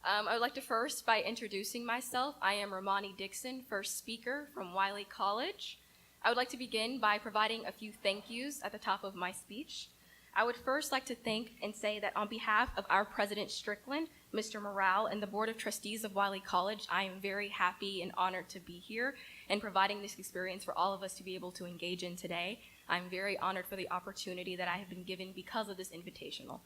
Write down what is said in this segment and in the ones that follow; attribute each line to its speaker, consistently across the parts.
Speaker 1: I would like to first by introducing myself. I am Romani Dixon, first speaker from Wiley College. I would like to begin by providing a few thank yous at the top of my speech. I would first like to thank and say that on behalf of our President Strickland, Mr. Morale, and the Board of Trustees of Wiley College, I am very happy and honored to be here and providing this experience for all of us to be able to engage in today. I'm very honored for the opportunity that I have been given because of this invitational.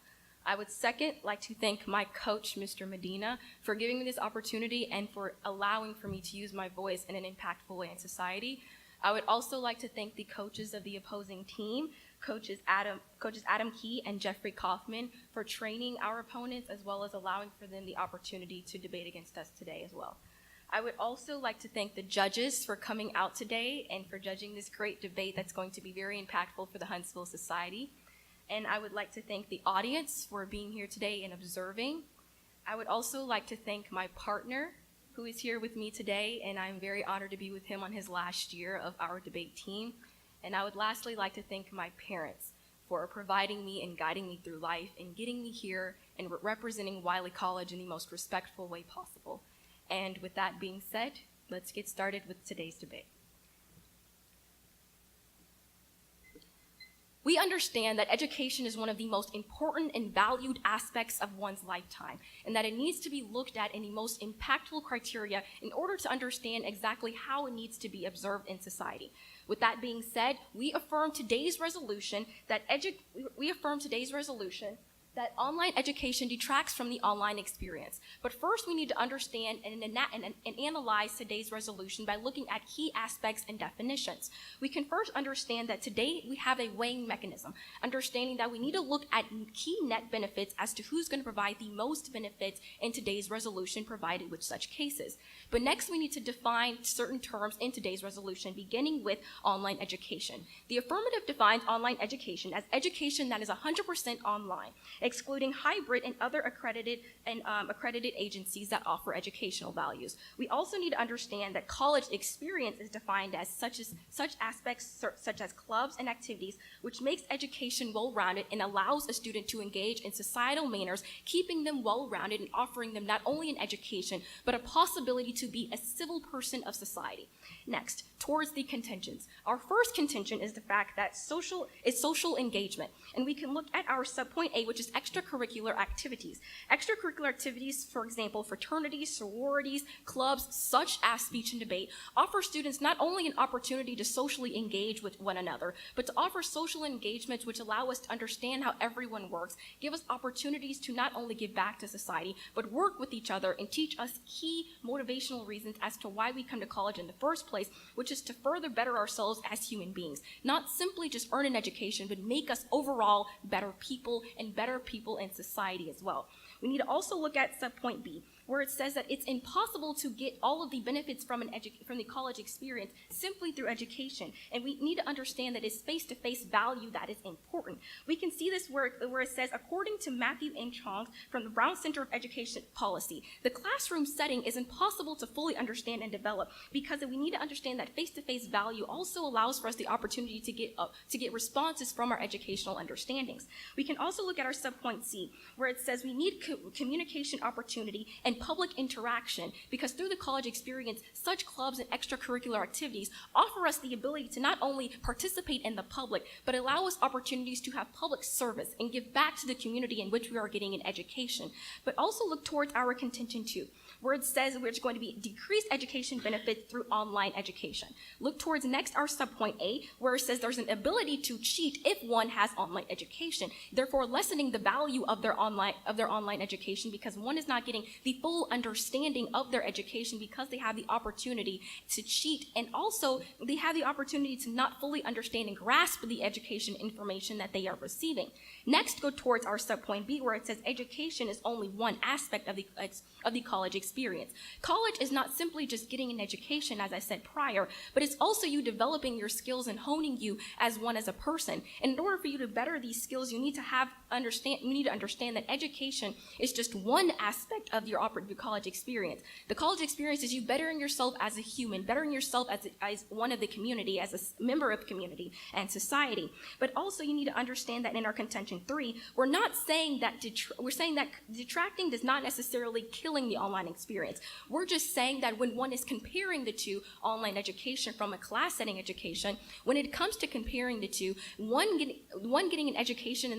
Speaker 1: I would second like to thank my coach, Mr. Medina, for giving me this opportunity and for allowing for me to use my voice in an impactful way in society. I would also like to thank the coaches of the opposing team, Coaches Adam Key and Jeffrey Kaufman, for training our opponents as well as allowing for them the opportunity to debate against us today as well. I would also like to thank the judges for coming out today and for judging this great debate that's going to be very impactful for the Huntsville society. And I would like to thank the audience for being here today and observing. I would also like to thank my partner who is here with me today, and I'm very honored to be with him on his last year of our debate team. And I would lastly like to thank my parents for providing me and guiding me through life and getting me here and representing Wiley College in the most respectful way possible. And with that being said, let's get started with today's debate. We understand that education is one of the most important and valued aspects of one's lifetime, and that it needs to be looked at in the most impactful criteria in order to understand exactly how it needs to be observed in society. With that being said, we affirm today's resolution that online education detracts from the online experience. But first, we need to understand and analyze today's resolution by looking at key aspects and definitions. We can first understand that today we have a weighing mechanism, understanding that we need to look at key net benefits as to who's going to provide the most benefits in today's resolution provided with such cases. But next, we need to define certain terms in today's resolution, beginning with online education. The affirmative defines online education as education that is 100% online, excluding hybrid and other accredited agencies that offer educational values. We also need to understand that college experience is defined as such aspects such as clubs and activities, which makes education well-rounded and allows a student to engage in societal manners, keeping them well-rounded and offering them not only an education, but a possibility to be a civil person of society. Next, towards the contentions. Our first contention is the fact that social engagement, and we can look at our subpoint A, which is extracurricular activities. Extracurricular activities, for example, fraternities, sororities, clubs, such as speech and debate, offer students not only an opportunity to socially engage with one another, but to offer social engagements which allow us to understand how everyone works, give us opportunities to not only give back to society, but work with each other and teach us key motivational reasons as to why we come to college in the first place, which is to further better ourselves as human beings. Not simply just earn an education, but make us overall better people and better people in society as well. We need to also look at subpoint B, where it says that it's impossible to get all of the benefits from the college experience simply through education. And we need to understand that it's face-to-face value that is important. We can see this where it says, according to Matthew M. Chong from the Brown Center of Education Policy, the classroom setting is impossible to fully understand and develop because we need to understand that face-to-face value also allows for us the opportunity to get responses from our educational understandings. We can also look at our subpoint C, where it says we need communication opportunity and public interaction, because through the college experience, such clubs and extracurricular activities offer us the ability to not only participate in the public, but allow us opportunities to have public service and give back to the community in which we are getting an education. But also look towards our contention too, where it says there's going to be decreased education benefits through online education. Look towards next our subpoint A, where it says there's an ability to cheat if one has online education, therefore lessening the value of their online education because one is not getting the full understanding of their education because they have the opportunity to cheat, and also they have the opportunity to not fully understand and grasp the education information that they are receiving. Next, go towards our subpoint B, where it says education is only one aspect of the college experience. College is not simply just getting an education, as I said prior, but it's also you developing your skills and honing you as a person. And in order for you to better these skills, you need to understand that education is just one aspect of your opportunity offered through college experience. The college experience is you bettering yourself as a human, bettering yourself as one of the community, as a member of community and society. But also you need to understand that in our contention 3, we're not saying that we're saying that detracting does not necessarily killing the online experience. We're just saying that when one is comparing the two, online education from a class setting education, when it comes to comparing the two, one getting an education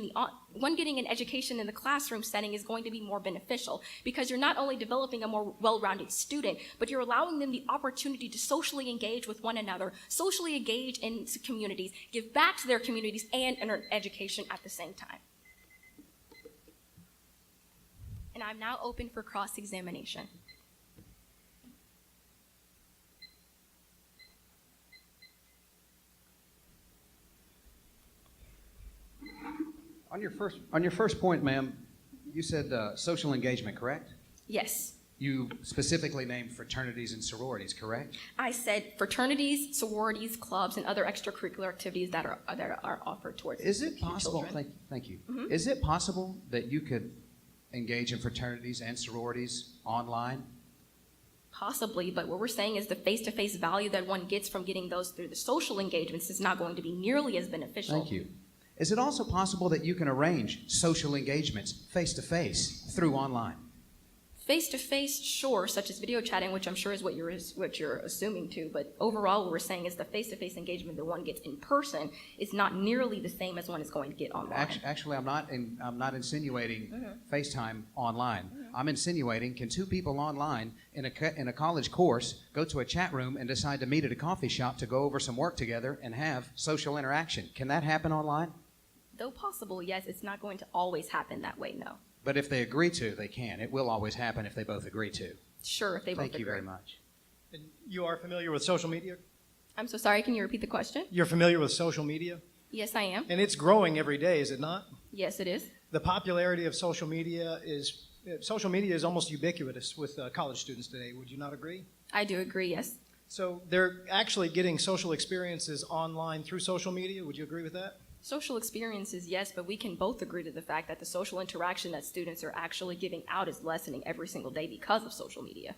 Speaker 1: in the classroom setting is going to be more beneficial, because you're not only developing a more well-rounded student, but you're allowing them the opportunity to socially engage with one another, socially engage in communities, give back to their communities, and earn education at the same time. And I'm now open for cross-examination.
Speaker 2: On your first point, ma'am, you said social engagement, correct?
Speaker 1: Yes.
Speaker 2: You specifically named fraternities and sororities, correct?
Speaker 1: I said fraternities, sororities, clubs, and other extracurricular activities that are offered towards
Speaker 2: Is it possible? Thank you. Mm-hmm. Is it possible that you could engage in fraternities and sororities online?
Speaker 1: Possibly, but what we're saying is the face-to-face value that one gets from getting those through the social engagements is not going to be nearly as beneficial.
Speaker 2: Thank you. Is it also possible that you can arrange social engagements face-to-face through online?
Speaker 1: Face-to-face, sure, such as video chatting, which I'm sure is what you're assuming too, but overall what we're saying is the face-to-face engagement that one gets in person is not nearly the same as one is going to get online.
Speaker 2: Actually, I'm not insinuating FaceTime online. I'm insinuating, can two people online in a college course go to a chat room and decide to meet at a coffee shop to go over some work together and have social interaction? Can that happen online?
Speaker 1: Though possible, yes, it's not going to always happen that way, no.
Speaker 2: But if they agree to, they can. It will always happen if they both agree to.
Speaker 1: Sure, if they both agree.
Speaker 2: Thank you very much.
Speaker 3: And you are familiar with social media?
Speaker 1: I'm so sorry, can you repeat the question?
Speaker 3: You're familiar with social media?
Speaker 1: Yes, I am.
Speaker 3: And it's growing every day, is it not?
Speaker 1: Yes, it is.
Speaker 3: The popularity of social media is almost ubiquitous with college students today. Would you not agree?
Speaker 1: I do agree, yes.
Speaker 3: So they're actually getting social experiences online through social media. Would you agree with that?
Speaker 1: Social experiences, yes, but we can both agree to the fact that the social interaction that students are actually giving out is lessening every single day because of social media.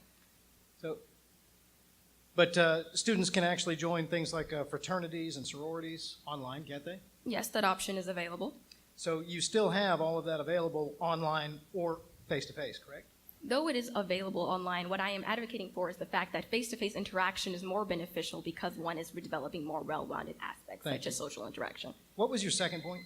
Speaker 3: But students can actually join things like fraternities and sororities online, can't they?
Speaker 1: Yes, that option is available.
Speaker 3: So you still have all of that available online or face-to-face, correct?
Speaker 1: Though it is available online, what I am advocating for is the fact that face-to-face interaction is more beneficial because one is developing more well-rounded aspects, such as social interaction.
Speaker 3: What was your second point?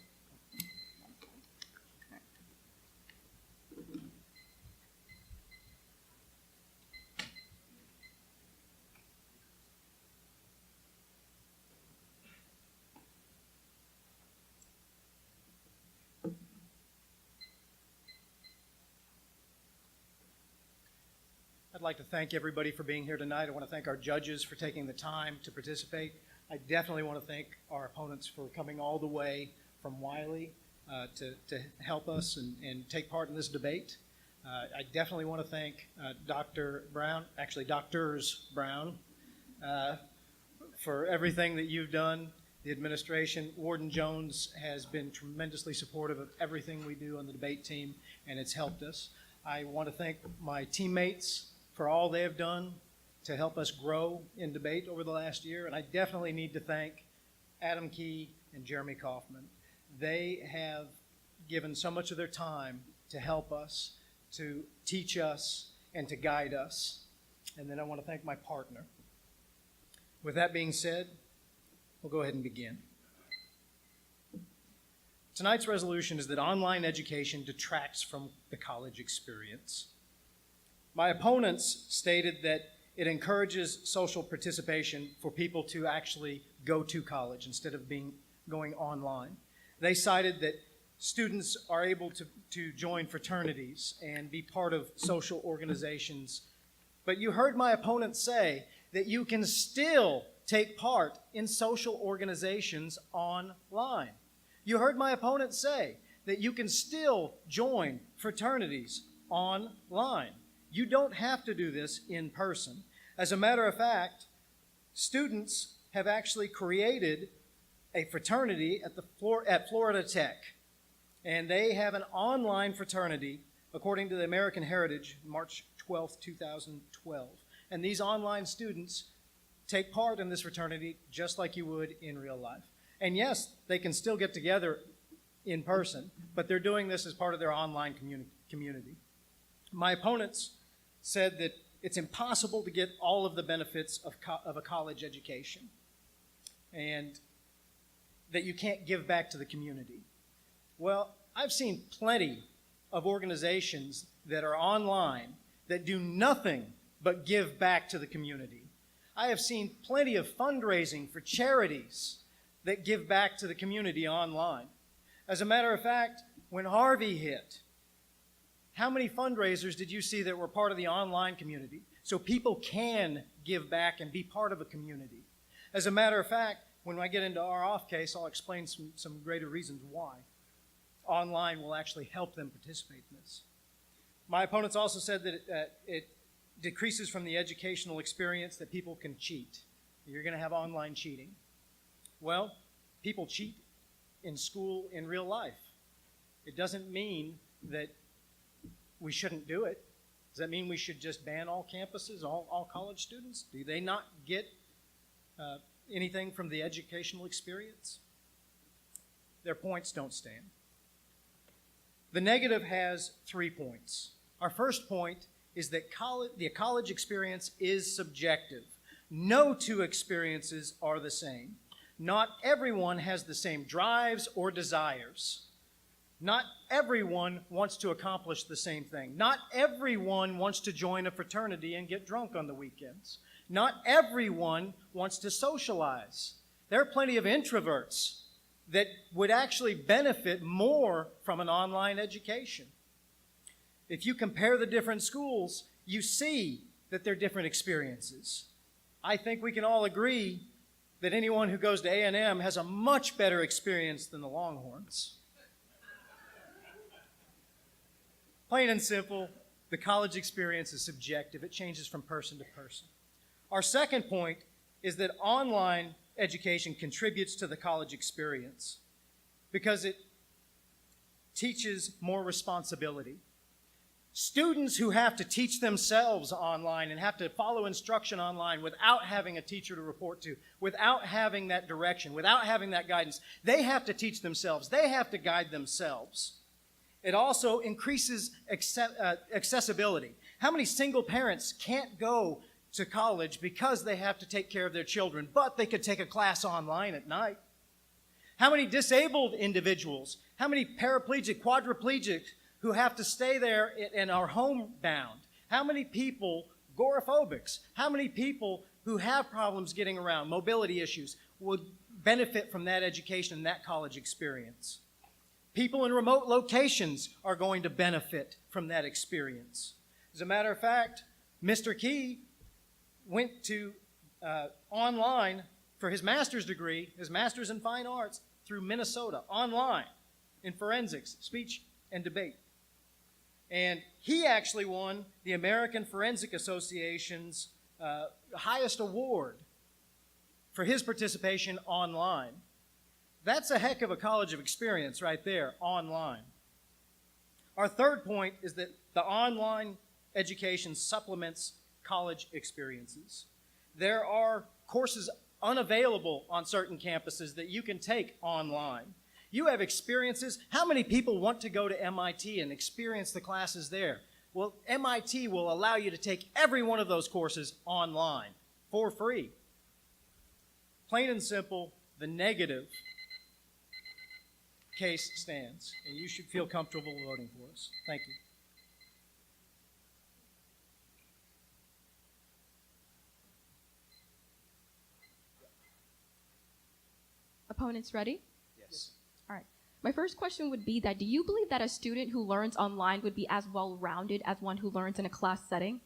Speaker 3: I'd like to thank everybody for being here tonight. I want to thank our judges for taking the time to participate. I definitely want to thank our opponents for coming all the way from Wiley to help us and take part in this debate. I definitely want to thank Dr. Brown, actually Doctors Brown, for everything that you've done. The administration, Warden Jones, has been tremendously supportive of everything we do on the debate team, and it's helped us. I want to thank my teammates for all they have done to help us grow in debate over the last year. And I definitely need to thank Adam Key and Jeremy Kaufman. They have given so much of their time to help us, to teach us, and to guide us. And then I want to thank my partner. With that being said, we'll go ahead and begin. Tonight's resolution is that online education detracts from the college experience. My opponents stated that it encourages social participation for people to actually go to college instead of going online. They cited that students are able to join fraternities and be part of social organizations. But you heard my opponent say that you can still take part in social organizations online. You heard my opponent say that you can still join fraternities online. You don't have to do this in person. As a matter of fact, students have actually created a fraternity at Florida Tech, and they have an online fraternity, according to the American Heritage, March 12th, 2012. And these online students take part in this fraternity just like you would in real life. And yes, they can still get together in person, but they're doing this as part of their online community. My opponents said that it's impossible to get all of the benefits of a college education and that you can't give back to the community. Well, I've seen plenty of organizations that are online that do nothing but give back to the community. I have seen plenty of fundraising for charities that give back to the community online. As a matter of fact, when Harvey hit, how many fundraisers did you see that were part of the online community? So people can give back and be part of a community. As a matter of fact, when I get into our off case, I'll explain some greater reasons why online will actually help them participate in this. My opponents also said that it decreases from the educational experience that people can cheat. You're going to have online cheating. Well, people cheat in school in real life. It doesn't mean that we shouldn't do it. Does that mean we should just ban all campuses, all college students? Do they not get anything from the educational experience? Their points don't stand. The negative has 3 points. Our first point is that the college experience is subjective. No two experiences are the same. Not everyone has the same drives or desires. Not everyone wants to accomplish the same thing. Not everyone wants to join a fraternity and get drunk on the weekends. Not everyone wants to socialize. There are plenty of introverts that would actually benefit more from an online education. If you compare the different schools, you see that they're different experiences. I think we can all agree that anyone who goes to A&M has a much better experience than the Longhorns. Plain and simple, the college experience is subjective. It changes from person to person. Our second point is that online education contributes to the college experience because it teaches more responsibility. Students who have to teach themselves online and have to follow instruction online without having a teacher to report to, without having that direction, without having that guidance, they have to teach themselves. They have to guide themselves. It also increases accessibility. How many single parents can't go to college because they have to take care of their children, but they could take a class online at night? How many disabled individuals, how many paraplegic, quadriplegic who have to stay there and are homebound? How many people, agoraphobics, how many people who have problems getting around, mobility issues, would benefit from that education and that college experience? People in remote locations are going to benefit from that experience. As a matter of fact, Mr. Key went to online for his master's degree, his master's in fine arts, through Minnesota, online, in forensics, speech and debate. And he actually won the American Forensic Association's highest award for his participation online. That's a heck of a college of experience right there, online. Our third point is that the online education supplements college experiences. There are courses unavailable on certain campuses that you can take online. You have experiences. How many people want to go to MIT and experience the classes there? Well, MIT will allow you to take every one of those courses online for free. Plain and simple, the negative case stands, and you should feel comfortable voting for us. Thank you.
Speaker 1: Opponents ready?
Speaker 2: Yes.
Speaker 1: All right. My first question would be that do you believe that a student who learns online would be as well-rounded as one who learns in a class setting?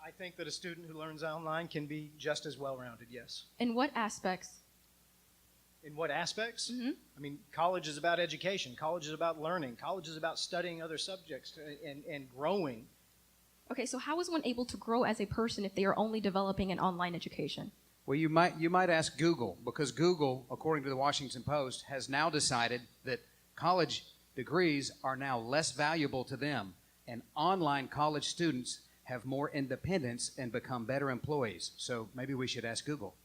Speaker 3: I think that a student who learns online can be just as well-rounded, yes.
Speaker 1: In what aspects?
Speaker 3: In what aspects?
Speaker 1: Mm-hmm.
Speaker 3: I mean, college is about education. College is about learning. College is about studying other subjects and growing.
Speaker 1: Okay, so how is one able to grow as a person if they are only developing an online education?
Speaker 2: Well, you might ask Google, because Google, according to the Washington Post, has now decided that college degrees are now less valuable to them and online college students have more independence and become better employees. So maybe we should ask Google.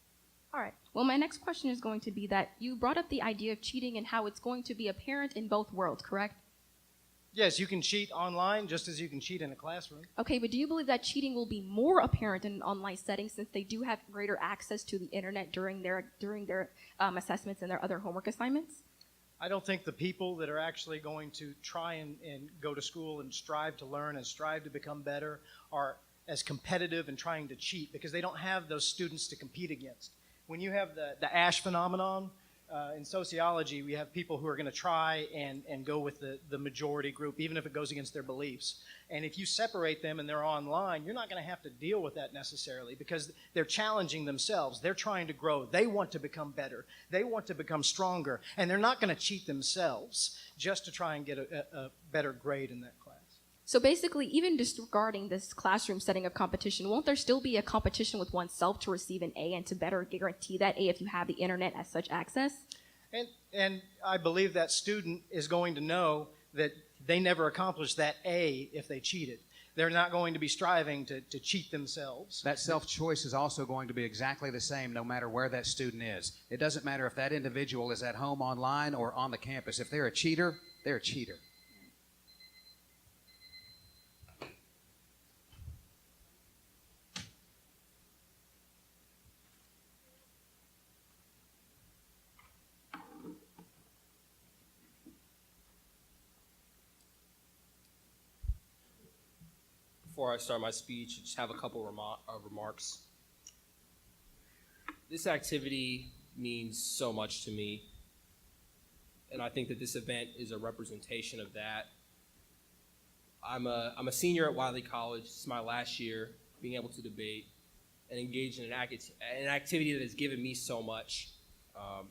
Speaker 1: All right. Well, my next question is going to be that you brought up the idea of cheating and how it's going to be apparent in both worlds, correct?
Speaker 3: Yes, you can cheat online just as you can cheat in a classroom.
Speaker 1: Okay, but do you believe that cheating will be more apparent in an online setting since they do have greater access to the internet during their assessments and their other homework assignments?
Speaker 3: I don't think the people that are actually going to try and go to school and strive to learn and strive to become better are as competitive and trying to cheat because they don't have those students to compete against. When you have the Ash phenomenon, in sociology, we have people who are going to try and go with the majority group, even if it goes against their beliefs. And if you separate them and they're online, you're not going to have to deal with that necessarily because they're challenging themselves. They're trying to grow. They want to become better. They want to become stronger. And they're not going to cheat themselves just to try and get a better grade in that class.
Speaker 1: So basically, even disregarding this classroom setting of competition, won't there still be a competition with oneself to receive an A and to better guarantee that A if you have the internet as such access?
Speaker 3: And I believe that student is going to know that they never accomplished that A if they cheated. They're not going to be striving to cheat themselves.
Speaker 2: That self-choice is also going to be exactly the same no matter where that student is. It doesn't matter if that individual is at home online or on the campus. If they're a cheater, they're a cheater.
Speaker 4: Before I start my speech, I just have a couple remarks. This activity means so much to me, and I think that this event is a representation of that. I'm a senior at Wiley College. This is my last year being able to debate and engage in an activity that has given me so much.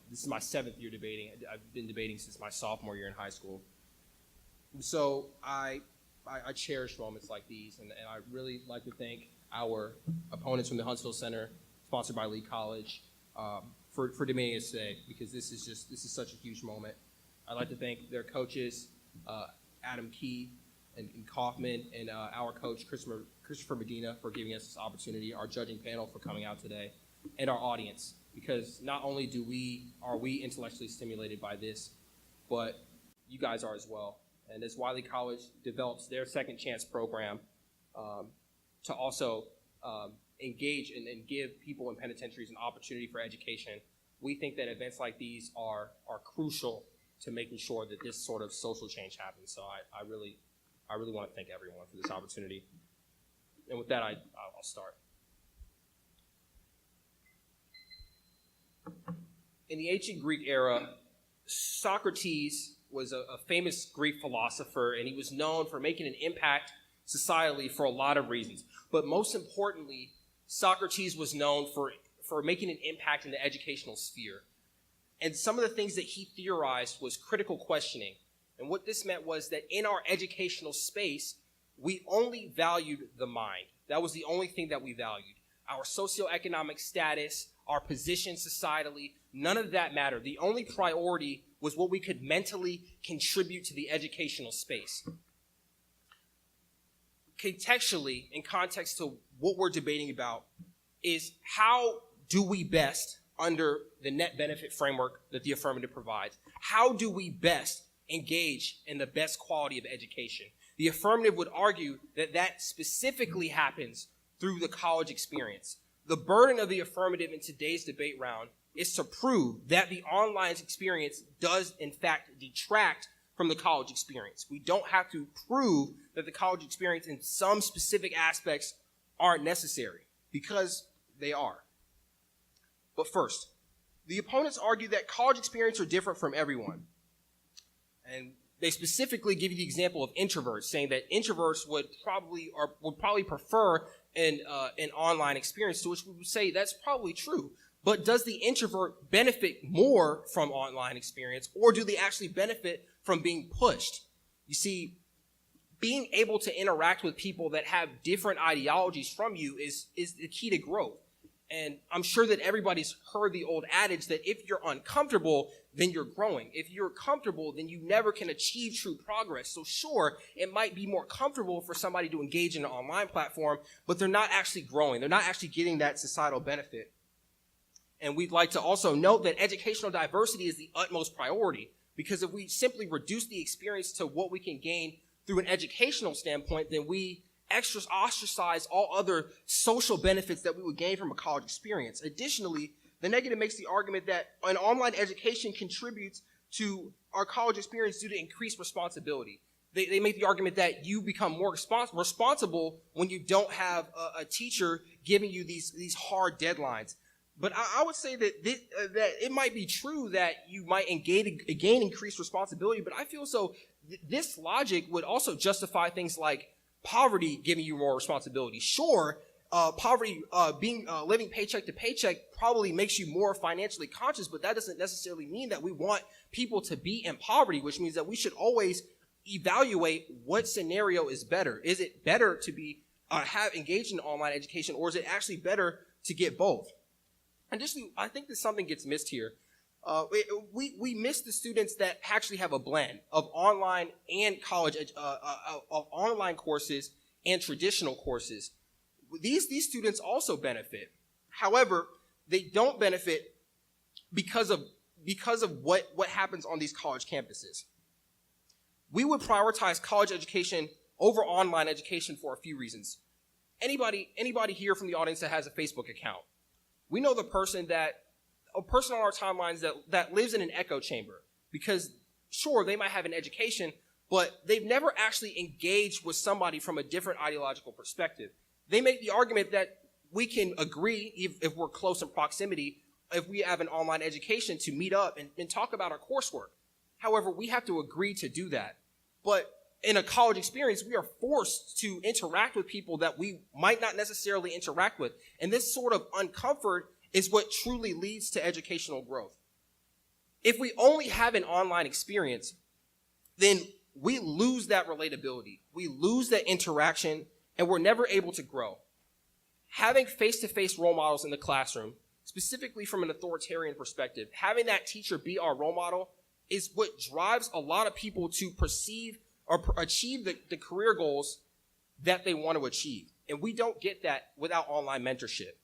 Speaker 4: This is my 7th year debating. I've been debating since my sophomore year in high school. So I cherish moments like these, and I really like to thank our opponents from the Huntsville Center, sponsored by Wiley College, for debating us today, because this is such a huge moment. I'd like to thank their coaches, Adam Key and Kaufman, and our coach, Christopher Medina, for giving us this opportunity, our judging panel for coming out today, and our audience, because not only are we intellectually stimulated by this, but you guys are as well. And as Wiley College develops their Second Chance program to also engage and give people in penitentiaries an opportunity for education, we think that events like these are crucial to making sure that this sort of social change happens. So I really want to thank everyone for this opportunity. And with that, I'll start. In the ancient Greek era, Socrates was a famous Greek philosopher, and he was known for making an impact societally for a lot of reasons. But most importantly, Socrates was known for making an impact in the educational sphere. And some of the things that he theorized was critical questioning. And what this meant was that in our educational space, we only valued the mind. That was the only thing that we valued. Our socioeconomic status, our position societally, none of that mattered. The only priority was what we could mentally contribute to the educational space. Contextually, in context to what we're debating about, is how do we best, under the net benefit framework that the affirmative provides, how do we best engage in the best quality of education? The affirmative would argue that that specifically happens through the college experience. The burden of the affirmative in today's debate round is to prove that the online experience does, in fact, detract from the college experience. We don't have to prove that the college experience in some specific aspects aren't necessary, because they are. But first, the opponents argue that college experiences are different from everyone. And they specifically give you the example of introverts, saying that introverts would probably prefer an online experience, to which we would say that's probably true. But does the introvert benefit more from online experience, or do they actually benefit from being pushed? You see, being able to interact with people that have different ideologies from you is the key to growth. And I'm sure that everybody's heard the old adage that if you're uncomfortable, then you're growing. If you're comfortable, then you never can achieve true progress. So sure, it might be more comfortable for somebody to engage in an online platform, but they're not actually growing. They're not actually getting that societal benefit. And we'd like to also note that educational diversity is the utmost priority, because if we simply reduce the experience to what we can gain through an educational standpoint, then we ostracize all other social benefits that we would gain from a college experience. Additionally, the negative makes the argument that an online education contributes to our college experience due to increased responsibility. They make the argument that you become more responsible when you don't have a teacher giving you these hard deadlines. But I would say that that it might be true that you might gain increased responsibility, but I feel so this logic would also justify things like poverty giving you more responsibility. Sure, poverty, living paycheck to paycheck probably makes you more financially conscious, but that doesn't necessarily mean that we want people to be in poverty, which means that we should always evaluate what scenario is better. Is it better to be have engaged in online education, or is it actually better to get both? Additionally, I think that something gets missed here. We miss the students that actually have a blend of online and college, of online courses and traditional courses. These students also benefit. However, they don't benefit because of what happens on these college campuses. We would prioritize college education over online education for a few reasons. Anybody here from the audience that has a Facebook account? We know a person on our timelines that lives in an echo chamber, because sure, they might have an education, but they've never actually engaged with somebody from a different ideological perspective. They make the argument that we can agree, if we're close in proximity, if we have an online education, to meet up and talk about our coursework. However, we have to agree to do that. But in a college experience, we are forced to interact with people that we might not necessarily interact with. And this sort of uncomfort is what truly leads to educational growth. If we only have an online experience, then we lose that relatability. We lose that interaction, and we're never able to grow. Having face-to-face role models in the classroom, specifically from an authoritarian perspective, having that teacher be our role model is what drives a lot of people to perceive or achieve the career goals that they want to achieve. And we don't get that without online mentorship.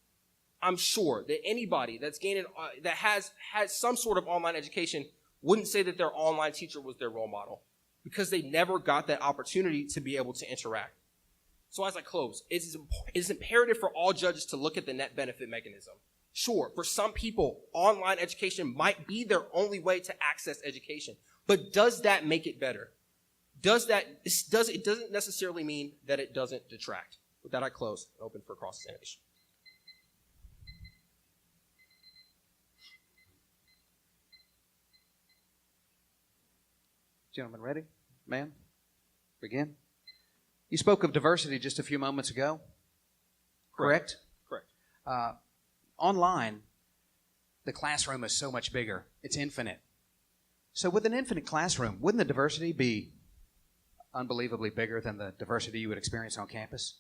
Speaker 4: I'm sure that anybody that's that has some sort of online education wouldn't say that their online teacher was their role model, because they never got that opportunity to be able to interact. So as I close, it is imperative for all judges to look at the net benefit mechanism. Sure, for some people, online education might be their only way to access education, but does that make it better? It doesn't necessarily mean that it doesn't detract. With that, I close and open for cross-examination.
Speaker 2: Gentlemen, ready? Ma'am, begin. You spoke of diversity just a few moments ago, correct?
Speaker 4: Correct.
Speaker 2: Online, the classroom is so much bigger. It's infinite. So with an infinite classroom, wouldn't the diversity be unbelievably bigger than the diversity you would experience on campus?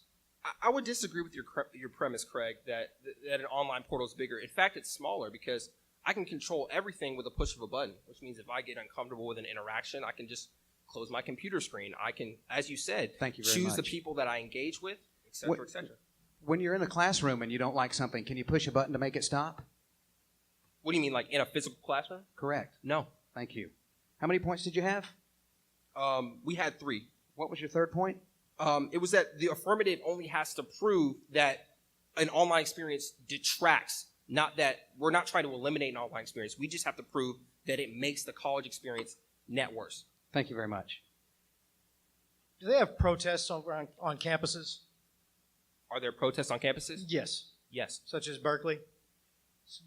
Speaker 4: I would disagree with your premise, Craig, that an online portal is bigger. In fact, it's smaller, because I can control everything with a push of a button, which means if I get uncomfortable with an interaction, I can just close my computer screen. I can, as you said,
Speaker 2: Thank you very
Speaker 4: choose
Speaker 2: much.
Speaker 4: the people that I engage with, et cetera, et cetera.
Speaker 2: When you're in a classroom and you don't like something, can you push a button to make it stop?
Speaker 4: What do you mean, like in a physical classroom?
Speaker 2: Correct.
Speaker 4: No.
Speaker 2: Thank you. How many points did you have?
Speaker 4: We had 3.
Speaker 2: What was your third point?
Speaker 4: It was that the affirmative only has to prove that an online experience detracts, not that we're not trying to eliminate an online experience. We just have to prove that it makes the college experience net worse.
Speaker 2: Thank you very much.
Speaker 3: Do they have protests on campuses?
Speaker 4: Are there protests on campuses?
Speaker 3: Yes.
Speaker 4: Yes.
Speaker 3: Such as Berkeley?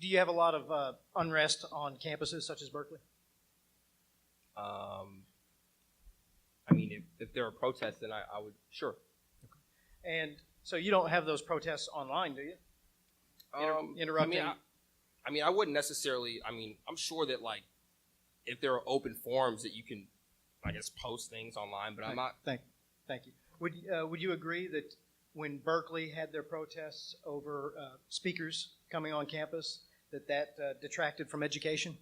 Speaker 3: Do you have a lot of unrest on campuses such as Berkeley?
Speaker 4: I mean, if there are protests, then I would, sure.
Speaker 3: And so you don't have those protests online, do you? Interrupting?
Speaker 4: I mean, I wouldn't necessarily. I mean, I'm sure that, like, if there are open forums that you can, I guess, post things online, but I'm not.
Speaker 3: Thank you. Would you agree that when Berkeley had their protests over speakers coming on campus, that detracted from education?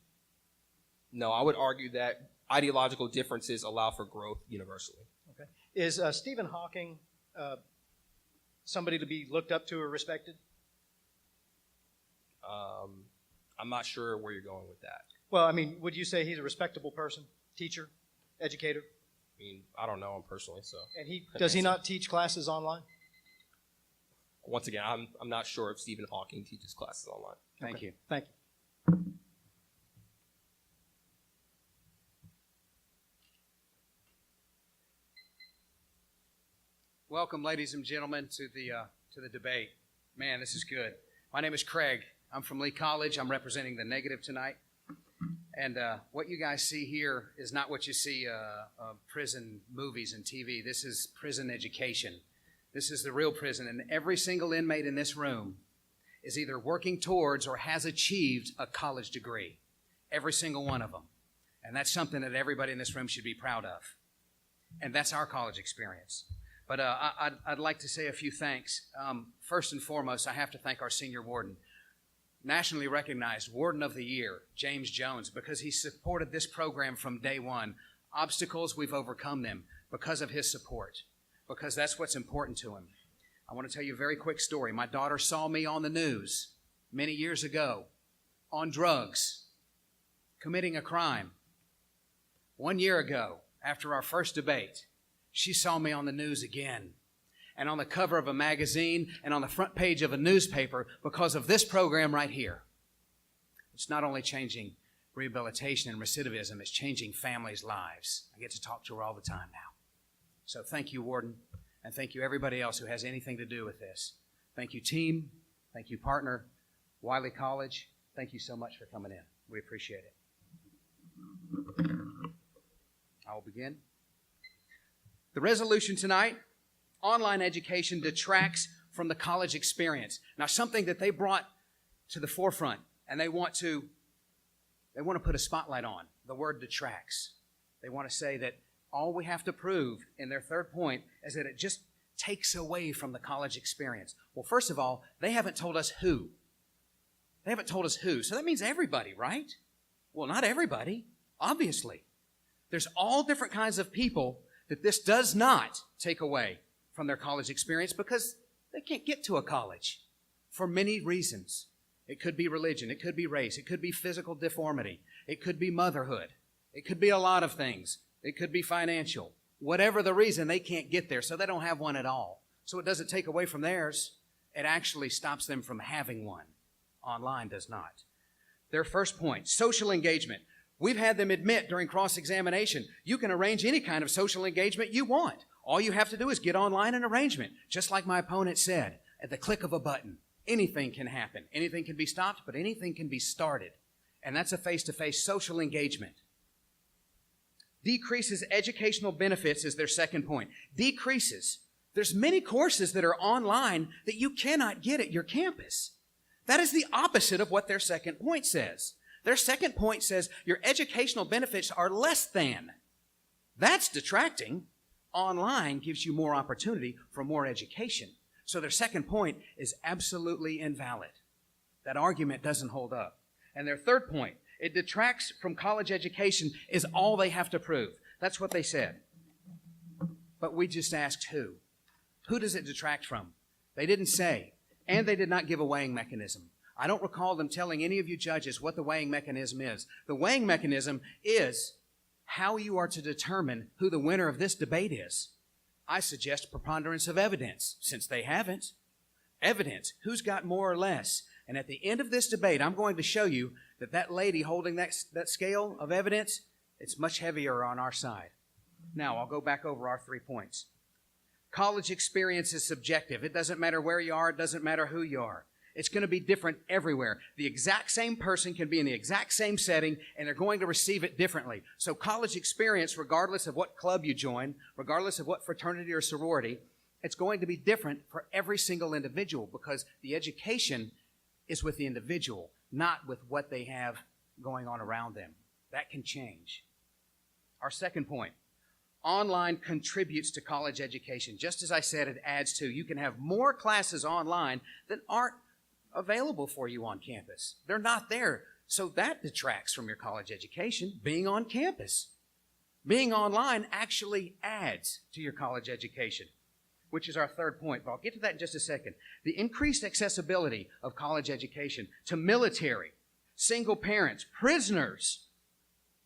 Speaker 4: No, I would argue that ideological differences allow for growth universally.
Speaker 3: Okay. Is Stephen Hawking somebody to be looked up to or respected?
Speaker 4: I'm not sure where you're going with that.
Speaker 3: Well, I mean, would you say he's a respectable person, teacher, educator?
Speaker 4: I mean, I don't know him personally, so.
Speaker 3: And does he not teach classes online?
Speaker 4: Once again, I'm not sure if Stephen Hawking teaches classes online.
Speaker 2: Thank you.
Speaker 3: Thank you.
Speaker 2: Welcome, ladies and gentlemen, to the debate. Man, this is good. My name is Craig. I'm from Wiley College. I'm representing the negative tonight. And what you guys see here is not what you see prison movies and TV. This is prison education. This is the real prison. And every single inmate in this room is either working towards or has achieved a college degree. Every single one of them. And that's something that everybody in this room should be proud of. And that's our college experience. But I'd like to say a few thanks. First and foremost, I have to thank our senior warden. Nationally recognized Warden of the Year, James Jones, because he supported this program from day one. Obstacles, we've overcome them because of his support, because that's what's important to him. I want to tell you a very quick story. My daughter saw me on the news many years ago on drugs, committing a crime. 1 year ago, after our first debate, she saw me on the news again, and on the cover of a magazine and on the front page of a newspaper because of this program right here. It's not only changing rehabilitation and recidivism, it's changing families' lives. I get to talk to her all the time now. So thank you, Warden, and thank you everybody else who has anything to do with this. Thank you, team. Thank you, partner. Wiley College, thank you so much for coming in. We appreciate it. I will begin. The resolution tonight: online education detracts from the college experience. Now, something that they brought to the forefront, and they want to put a spotlight on, the word detracts. They want to say that all we have to prove in their third point is that it just takes away from the college experience. Well, first of all, they haven't told us who. They haven't told us who. So that means everybody, right? Well, not everybody, obviously. There's all different kinds of people that this does not take away from their college experience because they can't get to a college for many reasons. It could be religion. It could be race. It could be physical deformity. It could be motherhood. It could be a lot of things. It could be financial. Whatever the reason, they can't get there, so they don't have one at all. So it doesn't take away from theirs. It actually stops them from having one. Online does not. Their first point, social engagement. We've had them admit during cross-examination, you can arrange any kind of social engagement you want. All you have to do is get online and arrangement. Just like my opponent said, at the click of a button, anything can happen. Anything can be stopped, but anything can be started. And that's a face-to-face social engagement. Decreases educational benefits is their second point. Decreases. There's many courses that are online that you cannot get at your campus. That is the opposite of what their second point says. Their second point says your educational benefits are less than. That's detracting. Online gives you more opportunity for more education. So their second point is absolutely invalid. That argument doesn't hold up. And their third point, it detracts from college education, is all they have to prove. That's what they said. But we just asked who. Who does it detract from? They didn't say. And they did not give a weighing mechanism. I don't recall them telling any of you judges what the weighing mechanism is. The weighing mechanism is how you are to determine who the winner of this debate is. I suggest preponderance of evidence, since they haven't. Evidence, who's got more or less. And at the end of this debate, I'm going to show you that lady holding that scale of evidence, it's much heavier on our side. Now, I'll go back over our 3 points. College experience is subjective. It doesn't matter where you are. It doesn't matter who you are. It's going to be different everywhere. The exact same person can be in the exact same setting, and they're going to receive it differently. So college experience, regardless of what club you join, regardless of what fraternity or sorority, it's going to be different for every single individual because the education is with the individual, not with what they have going on around them. That can change. Our second point, Online contributes to college education. Just as I said, it adds to. You can have more classes online that aren't available for you on campus. They're not there. So that detracts from your college education, being on campus. Being online actually adds to your college education, which is our third point, but I'll get to that in just a second. The increased accessibility of college education to military, single parents, prisoners,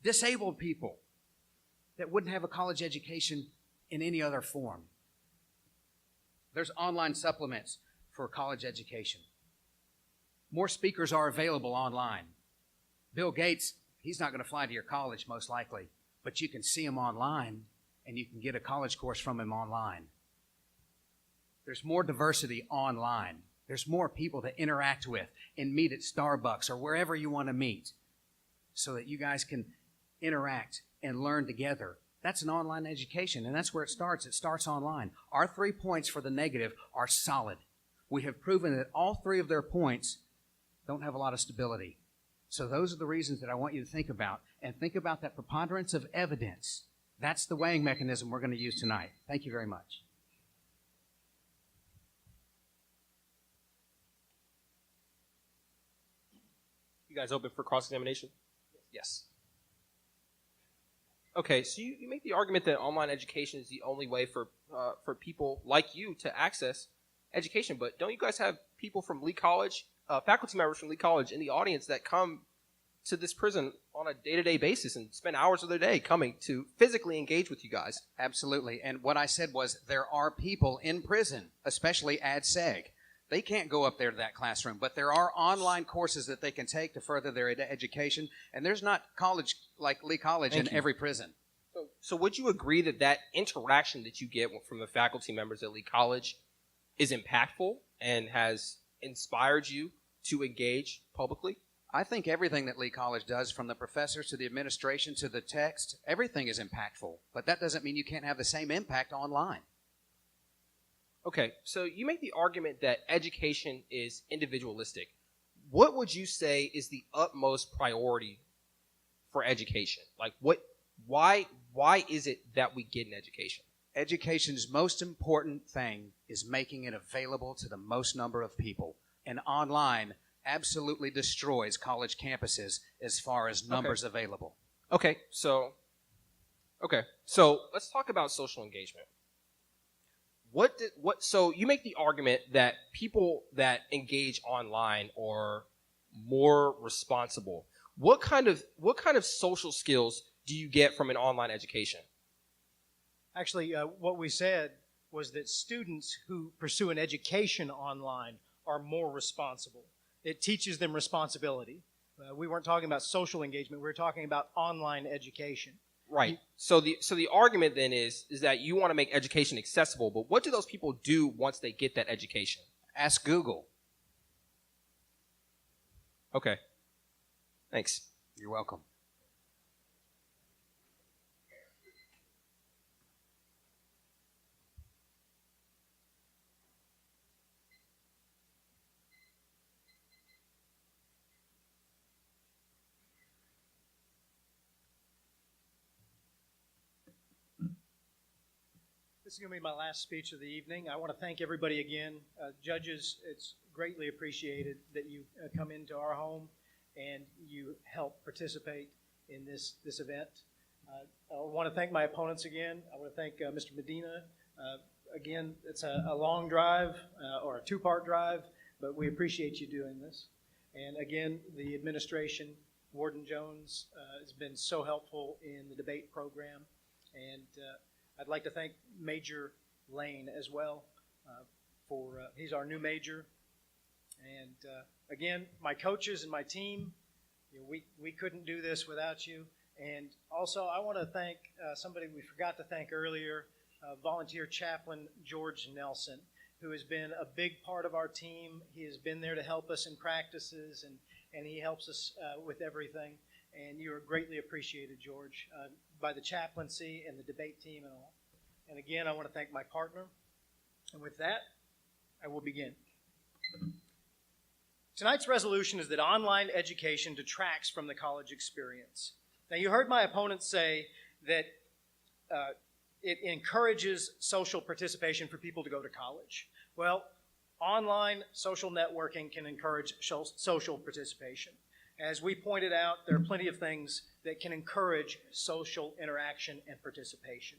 Speaker 2: disabled people that wouldn't have a college education in any other form. There's online supplements for college education. More speakers are available online. Bill Gates, he's not going to fly to your college most likely, but you can see him online and you can get a college course from him online. There's more diversity online. There's more people to interact with and meet at Starbucks or wherever you want to meet so that you guys can interact and learn together. That's an online education, and that's where it starts. It starts online. Our 3 points for the negative are solid. We have proven that all 3 of their points don't have a lot of stability. So those are the reasons that I want you to think about, and think about that preponderance of evidence. That's the weighing mechanism we're going to use tonight. Thank you very much.
Speaker 4: You guys open for cross-examination? Yes. Okay, so you make the argument that online education is the only way for people like you to access education, but don't you guys have people from Lee College, faculty members from Lee College in the audience that come to this prison on a day-to-day basis and spend hours of their day coming to physically engage with you guys?
Speaker 2: Absolutely. And what I said was there are people in prison, especially ad seg. They can't go up there to that classroom, but there are online courses that they can take to further their education, and there's not college like Lee College in every prison.
Speaker 4: So would you agree that that interaction that you get from the faculty members at Lee College is impactful and has inspired you to engage publicly?
Speaker 2: I think everything that Lee College does, from the professors to the administration to the text, everything is impactful, but that doesn't mean you can't have the same impact online.
Speaker 4: Okay, so you make the argument that education is individualistic. What would you say is the utmost priority for education? Like, why is it that we get an education?
Speaker 2: Education's most important thing is making it available to the most number of people. And online absolutely destroys college campuses as far as numbers available.
Speaker 4: Okay, so let's talk about social engagement. So you make the argument that people that engage online are more responsible. What kind of social skills do you get from an online education?
Speaker 3: Actually, what we said was that students who pursue an education online are more responsible. It teaches them responsibility. We weren't talking about social engagement. We were talking about online education.
Speaker 4: Right. So the argument then is that you want to make education accessible, but what do those people do once they get that education?
Speaker 2: Ask Google.
Speaker 4: Okay. Thanks.
Speaker 2: You're welcome.
Speaker 3: This is going to be my last speech of the evening. I want to thank everybody again. Judges, it's greatly appreciated that you come into our home and you help participate in this event. I want to thank my opponents again. I want to thank Mr. Medina. Again, it's a long drive or a two-part drive, but we appreciate you doing this. And again, the administration, Warden Jones, has been so helpful in the debate program. And I'd like to thank Major Lane as well he's our new major. And again, my coaches and my team, we couldn't do this without you. And also, I want to thank somebody we forgot to thank earlier, volunteer chaplain George Nelson, who has been a big part of our team. He has been there to help us in practices, and he helps us with everything. And you are greatly appreciated, George, by the chaplaincy and the debate team and all. And again, I want to thank my partner. And with that, I will begin. Tonight's resolution is that online education detracts from the college experience. Now, you heard my opponent say that it encourages social participation for people to go to college. Well, online social networking can encourage social participation. As we pointed out, there are plenty of things that can encourage social interaction and participation.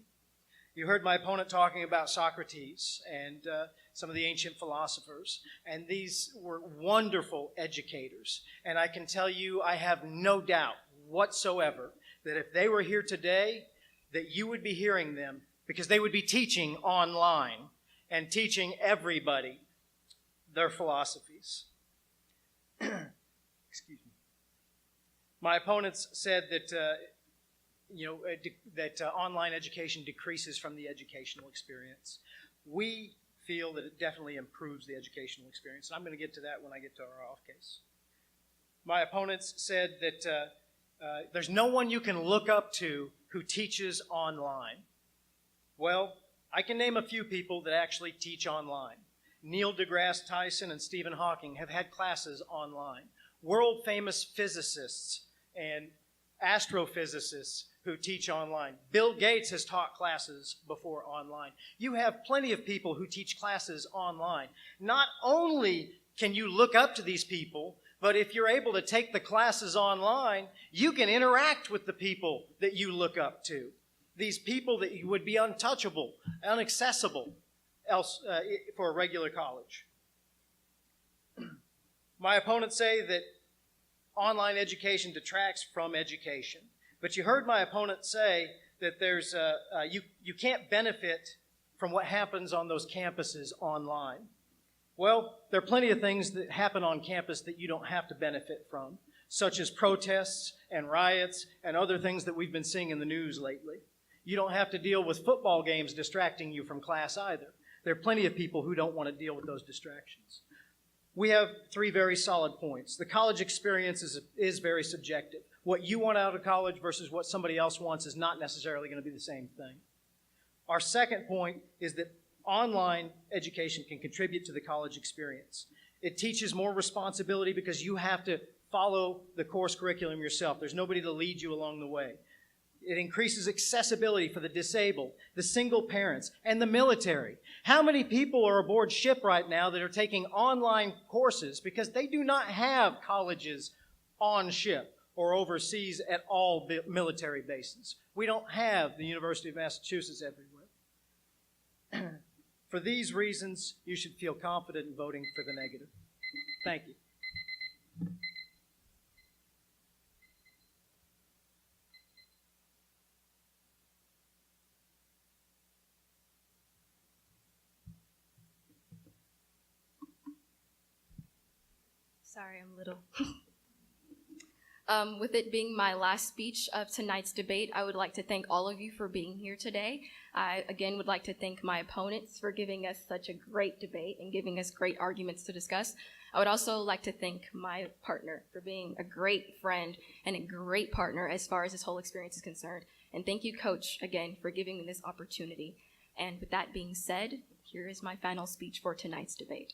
Speaker 3: You heard my opponent talking about Socrates and some of the ancient philosophers, and these were wonderful educators. And I can tell you, I have no doubt whatsoever that if they were here today, that you would be hearing them, because they would be teaching online and teaching everybody their philosophies. Excuse me. My opponents said that online education decreases from the educational experience. We feel that it definitely improves the educational experience. I'm going to get to that when I get to our off case. My opponents said that there's no one you can look up to who teaches online. Well, I can name a few people that actually teach online. Neil deGrasse Tyson and Stephen Hawking have had classes online. World famous physicists and astrophysicists who teach online. Bill Gates has taught classes before online. You have plenty of people who teach classes online. Not only can you look up to these people, but if you're able to take the classes online, you can interact with the people that you look up to. These people that would be untouchable, inaccessible else for a regular college. My opponents say that online education detracts from education. But you heard my opponent say that you can't benefit from what happens on those campuses online. Well, there are plenty of things that happen on campus that you don't have to benefit from, such as protests and riots and other things that we've been seeing in the news lately. You don't have to deal with football games distracting you from class either. There are plenty of people who don't want to deal with those distractions. We have three very solid points. The college experience is very subjective. What you want out of college versus what somebody else wants is not necessarily going to be the same thing. Our second point is that online education can contribute to the college experience. It teaches more responsibility because you have to follow the course curriculum yourself. There's nobody to lead you along the way. It increases accessibility for the disabled, the single parents, and the military. How many people are aboard ship right now that are taking online courses because they do not have colleges on ship or overseas at all military bases? We don't have the University of Massachusetts everywhere. For these reasons, you should feel confident in voting for the negative. Thank you.
Speaker 1: Sorry, I'm little. With it being my last speech of tonight's debate, I would like to thank all of you for being here today. I, again, would like to thank my opponents for giving us such a great debate and giving us great arguments to discuss. I would also like to thank my partner for being a great friend and a great partner as far as this whole experience is concerned. And thank you, Coach, again, for giving me this opportunity. And with that being said, here is my final speech for tonight's debate.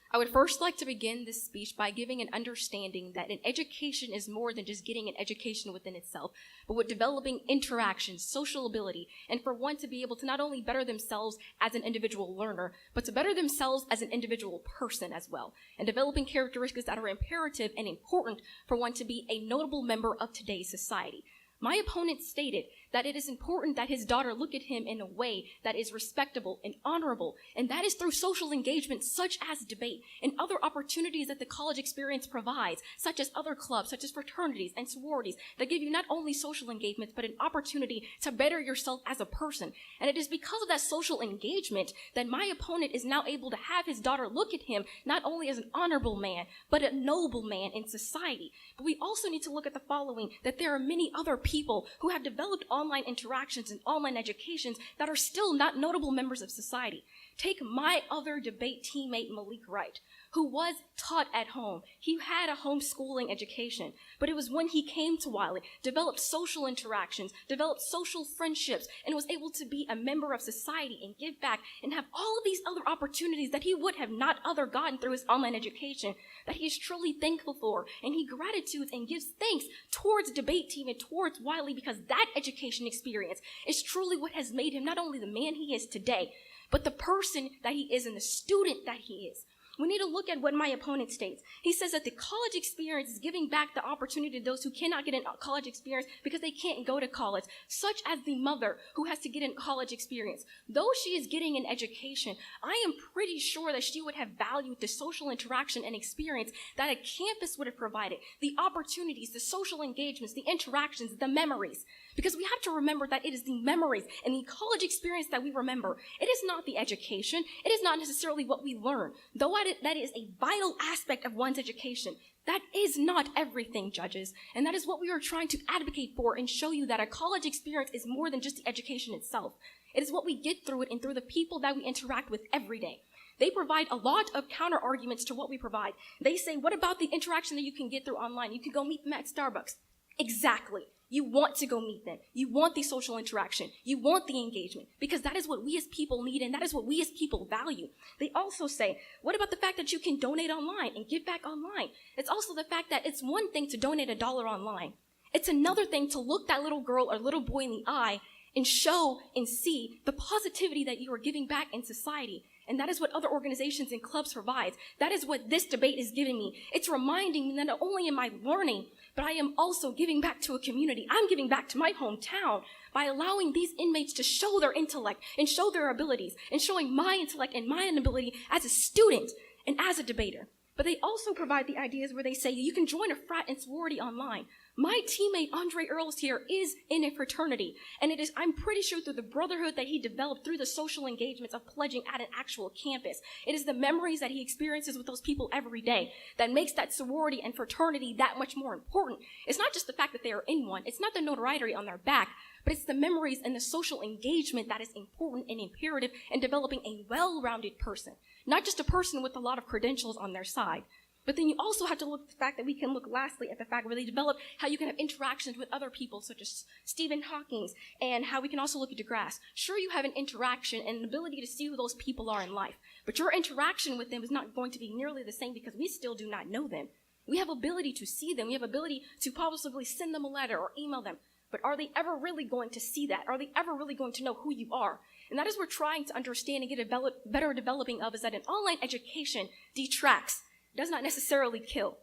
Speaker 1: I would first like to begin this speech by giving an understanding that an education is more than just getting an education within itself, but with developing interactions, social ability, and for one to be able to not only better themselves as an individual learner, but to better themselves as an individual person as well, and developing characteristics that are imperative and important for one to be a notable member of today's society. My opponent stated that it is important that his daughter look at him in a way that is respectable and honorable, and that is through social engagement such as debate and other opportunities that the college experience provides, such as other clubs, such as fraternities and sororities that give you not only social engagements, but an opportunity to better yourself as a person. And it is because of that social engagement that my opponent is now able to have his daughter look at him not only as an honorable man, but a noble man in society. But we also need to look at the following, that there are many other people who have developed online interactions and online educations that are still not notable members of society. Take my other debate teammate, Malik Wright, who was taught at home. He had a homeschooling education, but it was when he came to Wiley, developed social interactions, developed social friendships, and was able to be a member of society and give back and have all of these other opportunities that he would have not other gotten through his online education, that he is truly thankful for, and he gratitudes and gives thanks towards debate team and towards Wiley, because that education experience is truly what has made him not only the man he is today, but the person that he is and the student that he is. We need to look at what my opponent states. He says that the college experience is giving back the opportunity to those who cannot get a college experience because they can't go to college, such as the mother who has to get a college experience. Though she is getting an education, I am pretty sure that she would have valued the social interaction and experience that a campus would have provided, the opportunities, the social engagements, the interactions, the memories. Because we have to remember that it is the memories and the college experience that we remember. It is not the education. It is not necessarily what we learn. Though that is a vital aspect of one's education, that is not everything, judges. And that is what we are trying to advocate for and show you, that a college experience is more than just the education itself. It is what we get through it and through the people that we interact with every day. They provide a lot of counter arguments to what we provide. They say, what about the interaction that you can get through online? You can go meet them at Starbucks. Exactly. You want to go meet them. You want the social interaction. You want the engagement, because that is what we as people need, and that is what we as people value. They also say, what about the fact that you can donate online and give back online? It's also the fact that it's one thing to donate $1 online. It's another thing to look that little girl or little boy in the eye and show and see the positivity that you are giving back in society. And that is what other organizations and clubs provide. That is what this debate is giving me. It's reminding me that not only am I learning, but I am also giving back to a community. I'm giving back to my hometown by allowing these inmates to show their intellect and show their abilities, and showing my intellect and my ability as a student and as a debater. But they also provide the ideas where they say you can join a frat and sorority online. My teammate Andre Earls here is in a fraternity, and it is, I'm pretty sure, through the brotherhood that he developed through the social engagements of pledging at an actual campus. It is the memories that he experiences with those people every day that makes that sorority and fraternity that much more important. It's not just the fact that they are in one. It's not the notoriety on their back, but it's the memories and the social engagement that is important and imperative in developing a well-rounded person, not just a person with a lot of credentials on their side. But then you also have to look at the fact that we can look lastly at the fact where they develop how you can have interactions with other people, such as Stephen Hawking, and how we can also look at DeGrasse. Sure, you have an interaction and an ability to see who those people are in life, but your interaction with them is not going to be nearly the same because we still do not know them. We have ability to see them. We have ability to possibly send them a letter or email them. But are they ever really going to see that? Are they ever really going to know who you are? And that is what we're trying to understand and get a better developing of, is that an online education detracts, does not necessarily kill.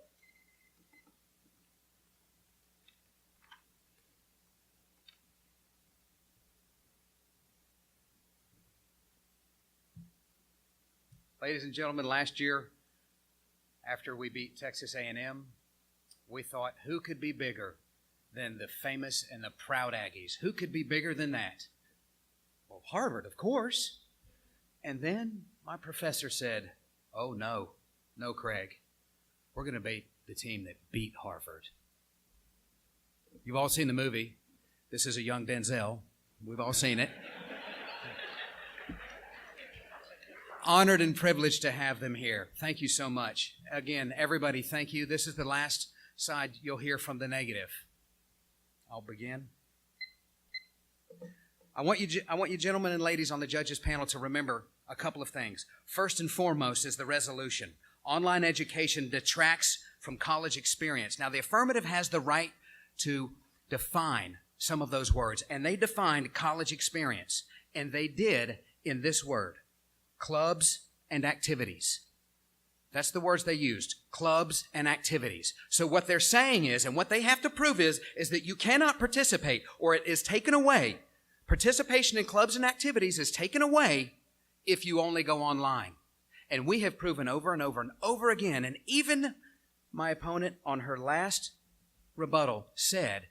Speaker 2: Ladies and gentlemen, last year, after we beat Texas A&M, we thought, who could be bigger than the famous and the proud Aggies? Who could be bigger than that? Well, Harvard, of course. And then my professor said, oh, no, Craig. We're going to beat the team that beat Harvard. You've all seen the movie. This is a young Denzel. We've all seen it. Honored and privileged to have them here. Thank you so much. Again, everybody, thank you. This is the last side you'll hear from the negative. I'll begin. I want you gentlemen and ladies on the judges panel to remember a couple of things. First and foremost is the resolution. Online education detracts from college experience. Now, the affirmative has the right to define some of those words, and they defined college experience, and they did in this word: clubs and activities. That's the words they used, clubs and activities. So what they're saying is, and what they have to prove is that you cannot participate, or it is taken away. Participation in clubs and activities is taken away if you only go online. And we have proven over and over and over again, and even my opponent on her last rebuttal said,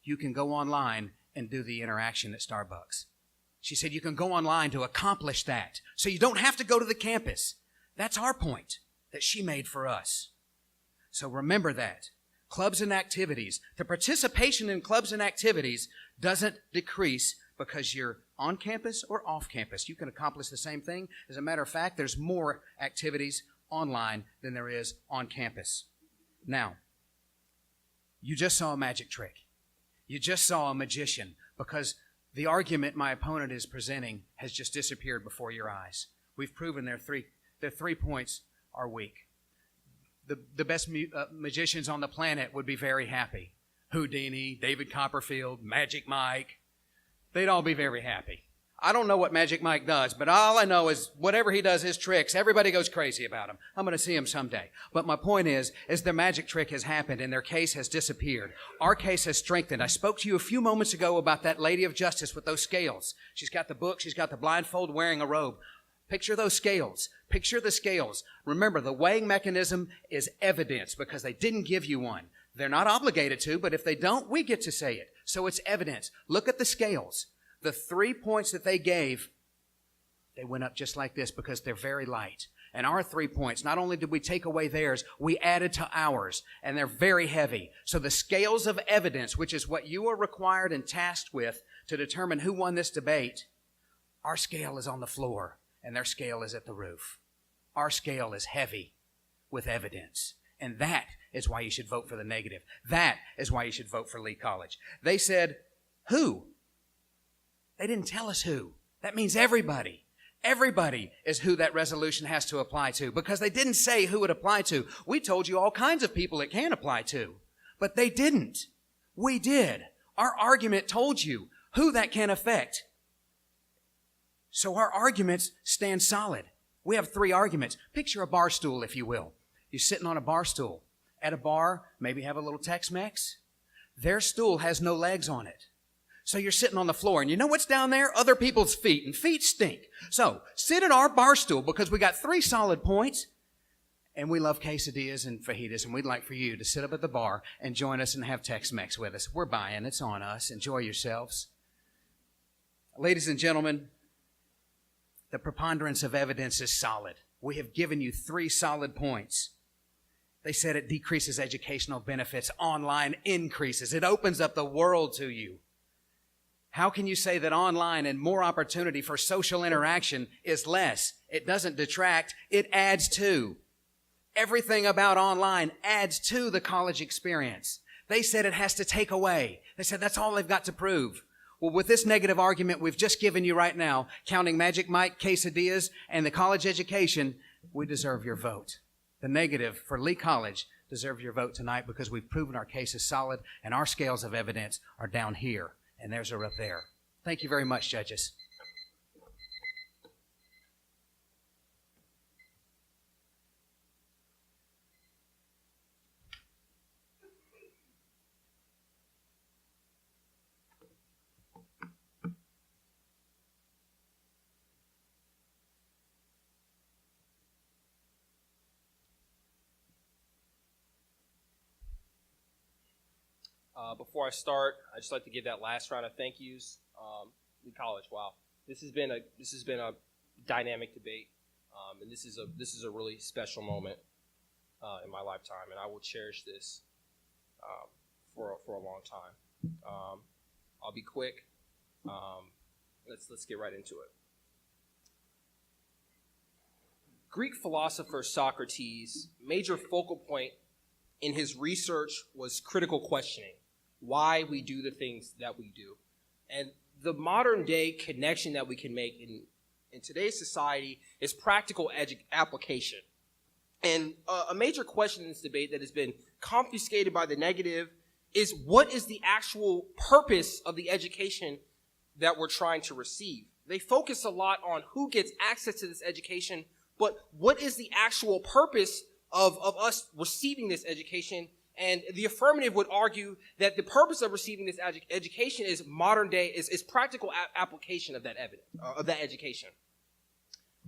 Speaker 2: you can go online and do the interaction at Starbucks. She said you can go online to accomplish that, so you don't have to go to the campus. That's our point that she made for us. So remember that. Clubs and activities. The participation in clubs and activities doesn't decrease because you're on campus or off campus. You can accomplish the same thing. As a matter of fact, there's more activities online than there is on campus. Now, you just saw a magic trick. You just saw a magician, because the argument my opponent is presenting has just disappeared before your eyes. We've proven their 3 points are weak. The best magicians on the planet would be very happy. Houdini, David Copperfield, Magic Mike. They'd all be very happy. I don't know what Magic Mike does, but all I know is whatever he does, his tricks, everybody goes crazy about him. I'm going to see him someday. But my point is their magic trick has happened and their case has disappeared. Our case has strengthened. I spoke to you a few moments ago about that lady of justice with those scales. She's got the book. She's got the blindfold, wearing a robe. Picture those scales. Picture the scales. Remember, the weighing mechanism is evidence because they didn't give you one. They're not obligated to, but if they don't, we get to say it. So it's evidence. Look at the scales. The 3 points that they gave, they went up just like this because they're very light. And our 3 points, not only did we take away theirs, we added to ours, and they're very heavy. So the scales of evidence, which is what you are required and tasked with to determine who won this debate, our scale is on the floor, and their scale is at the roof. Our scale is heavy with evidence. And that is why you should vote for the negative. That is why you should vote for Lee College. They said, who? They didn't tell us who. That means everybody. Everybody is who that resolution has to apply to, because they didn't say who it applied to. We told you all kinds of people it can apply to, but they didn't. We did. Our argument told you who that can affect. So our arguments stand solid. We have 3 arguments. Picture a bar stool, if you will. You're sitting on a bar stool. At a bar, maybe have a little Tex-Mex. Their stool has no legs on it. So you're sitting on the floor, and you know what's down there? Other people's feet, and feet stink. So sit at our bar stool, because we got 3 solid points, and we love quesadillas and fajitas, and we'd like for you to sit up at the bar and join us and have Tex-Mex with us. We're buying. It's on us. Enjoy yourselves. Ladies and gentlemen, the preponderance of evidence is solid. We have given you 3 solid points. They said it decreases educational benefits. Online increases. It opens up the world to you. How can you say that online and more opportunity for social interaction is less? It doesn't detract. It adds to. Everything about online adds to the college experience. They said it has to take away. They said that's all they've got to prove. Well, with this negative argument we've just given you right now, counting Magic Mike, quesadillas, and the college education, we deserve your vote. The negative for Lee College deserves your vote tonight, because we've proven our case is solid and our scales of evidence are down here. And theirs are up there. Thank you very much, judges.
Speaker 4: Before I start, I'd just like to give that last round of thank yous. Lee College, wow, this has been a dynamic debate, and this is a really special moment in my lifetime, and I will cherish this for a long time. I'll be quick. Let's get right into it. Greek philosopher Socrates' major focal point in his research was critical questioning. Why we do the things that we do. And the modern day connection that we can make in today's society is practical application. And a major question in this debate that has been confiscated by the negative is, what is the actual purpose of the education that we're trying to receive? They focus a lot on who gets access to this education, but what is the actual purpose of us receiving this education? And the affirmative would argue that the purpose of receiving this education is modern day, is practical application of that evidence, of that education.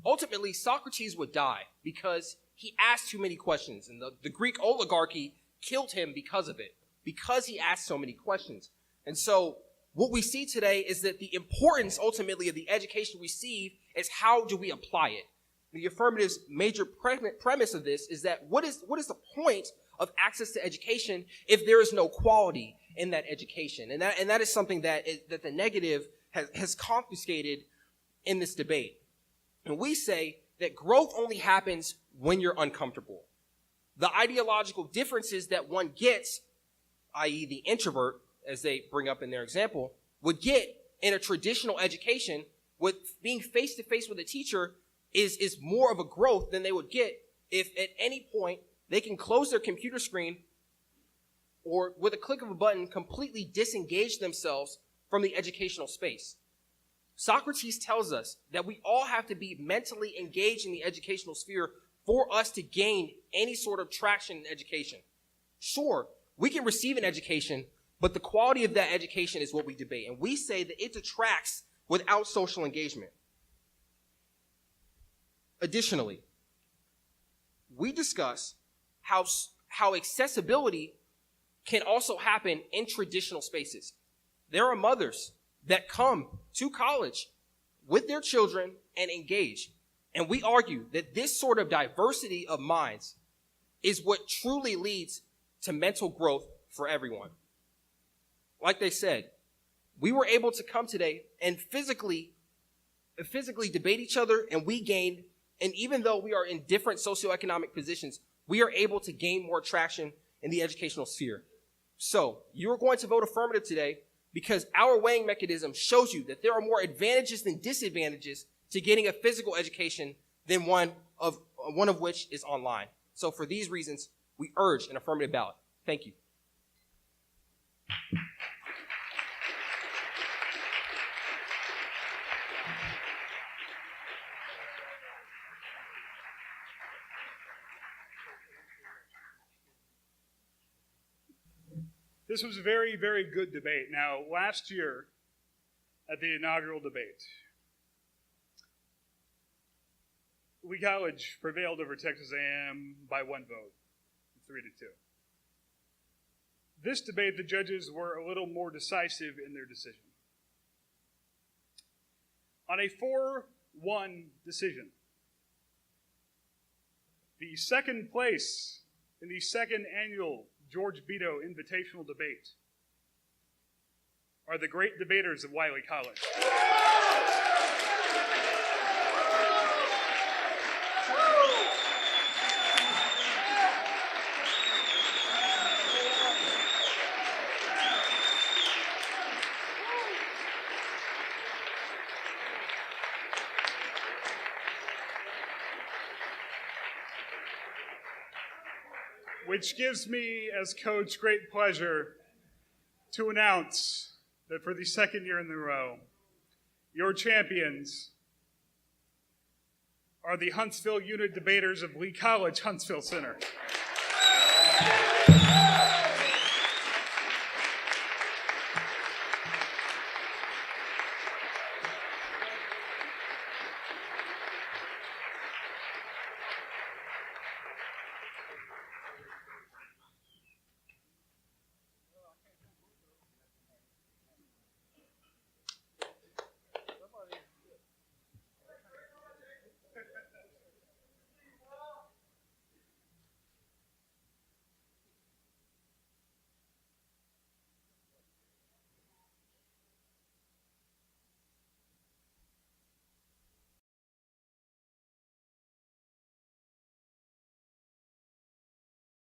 Speaker 4: Ultimately, Socrates would die because he asked too many questions, and the Greek oligarchy killed him because of it, because he asked so many questions. And so what we see today is that the importance ultimately of the education we receive is how do we apply it. The affirmative's major premise of this is that what is the point of access to education if there is no quality in that education? And that is something that the negative has confiscated in this debate. And we say that growth only happens when you're uncomfortable. The ideological differences that one gets, i.e. the introvert, as they bring up in their example, would get in a traditional education with being face-to-face with a teacher is more of a growth than they would get if at any point they can close their computer screen or with a click of a button completely disengage themselves from the educational space. Socrates tells us that we all have to be mentally engaged in the educational sphere for us to gain any sort of traction in education. Sure, we can receive an education, but the quality of that education is what we debate. And we say that it detracts without social engagement. Additionally, we discuss how accessibility can also happen in traditional spaces. There are mothers that come to college with their children and engage. And we argue that this sort of diversity of minds is what truly leads to mental growth for everyone. Like they said, we were able to come today and physically debate each other, and we gained, and even though we are in different socioeconomic positions, we are able to gain more traction in the educational sphere. So you are going to vote affirmative today because our weighing mechanism shows you that there are more advantages than disadvantages to getting a physical education than one of which is online. So for these reasons, we urge an affirmative ballot. Thank you.
Speaker 5: This was a very, very good debate. Now, last year at the inaugural debate, Wiley College prevailed over Texas A&M by 1 vote, 3-2. This debate, the judges were a little more decisive in their decision. On a 4-1 decision, the second place in the second annual George Beto Invitational Debate are the great debaters of Wiley College. Which gives me, as coach, great pleasure to announce that for the second year in a row, your champions are the Huntsville Unit Debaters of Wiley College, Huntsville Center.